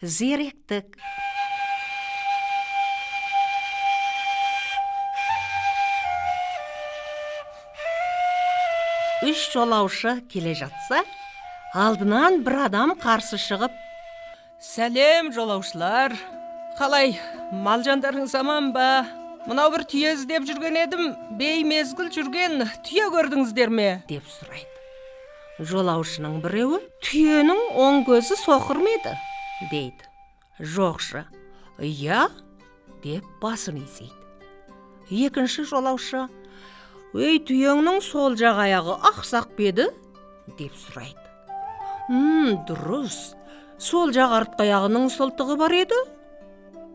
зеректік. Үш жолаушы келе жатса, алдынан бір адам қарсы шығып: «Сәлем, жолаушылар. Қалай, мал жандарыңыз аман ба? Мынау бір түйе іздеп жүрген едім, беймезгіл жүрген түйе көрдіңіздер ме?» деп сұрайды. Жолаушының біреуі: «Түйенің оң көзі соқыр ма еді?» дейді. Жоқшы: «Иә» деп басын изейді. Екінші жолаушы: «Ей, түйеңнің сол жақ аяғы ақсақ па еді?» деп сұрайды. Дұрыс, сол жақ артқы аяғының сылтығы бар еді»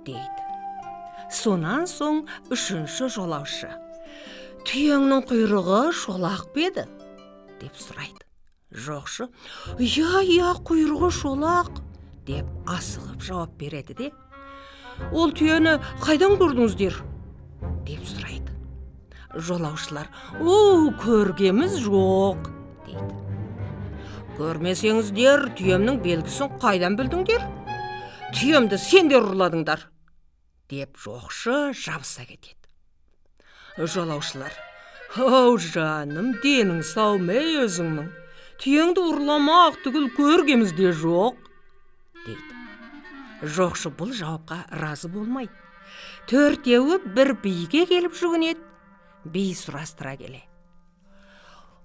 дейді. Сонан соң үшінші жолаушы: «Түйеңнің құйрығы шолақ па еді?» деп сұрайды. Жоқшы: «Иә, құйрығы шолақ» деп асығып жауап береді де: «Ол түйені қайдан көрдіңіздер?» деп сұрайды. Жолаушылар: «Көргеміз жоқ» дейді. «Көрмесеңіздер, түйемнің белгісін қайдан білдіңдер? Түйемді сендер ұрладыңдар» деп жоқшы жабыса кетеді. Жолаушылар: «Жаным, денің сау ма өзіңнің? Түйеңді ұрламақ түгіл көргеміз де жоқ» дейді. Жоқшы бұл жауапқа разы болмайды. Төртеуі бір биге келіп жүгінеді. Би сұрастыра келе: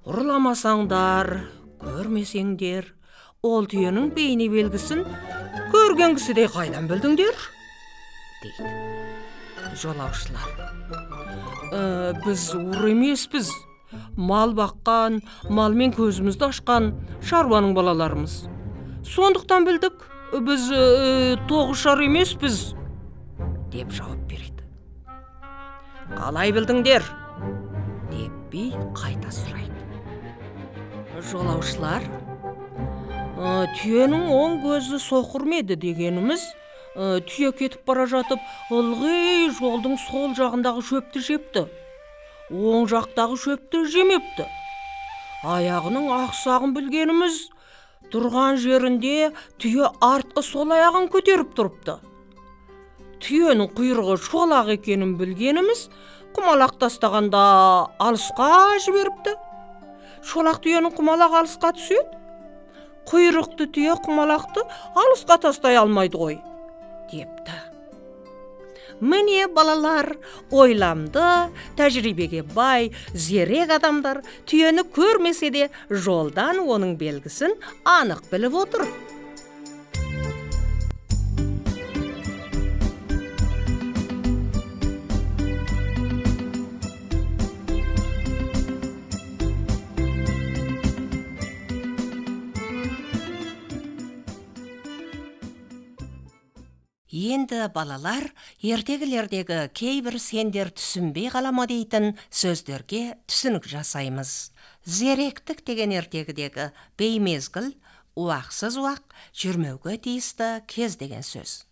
«Ұрламасаңдар, көрмесеңдер, ол түйенің бейне белгісін көрген кісідей қайдан білдіңдер?» дейді. Жолаушылар: «Біз ұр емеспіз. Мал баққан, малмен көзімізді ашқан шаруаның балаларымыз. Сондықтан білдік, біз тоғышар емеспіз» деп жауап береді. «Қалай білдіңдер?» деп би қайта сұрайды. Жолаушылар: «Түйенің оң көзі соқыр ма еді дегеніміз, түйе кетіп бара жатып, ылғи жолдың сол жағындағы шөпті жепті. Оң жақтағы шөпті жемепті. Аяғының ақсағын білгеніміз, тұрған жерінде түйе артқы сол аяғын көтеріп тұрыпты. Түйенің құйрығы шолақ екенін білгеніміз, құмалақ тастағанда алысқа жіберіпті. Шолақ түйенің құмалақ алысқа түседі. Құйрықты түйе құмалақты алысқа тастай алмайды ғой» депті. Міне балалар, ойламды, тәжірибеге бай, зерек адамдар түйені көрмесе де жолдан оның белгісін анық біліп отыр. Енді балалар, ертегілердегі кейбір сендер түсінбей қалама дейтін сөздерге түсінік жасаймыз. Зеректік деген ертегідегі беймезгіл, уақсыз уақ, жүрмеуге тиісті кез деген сөз.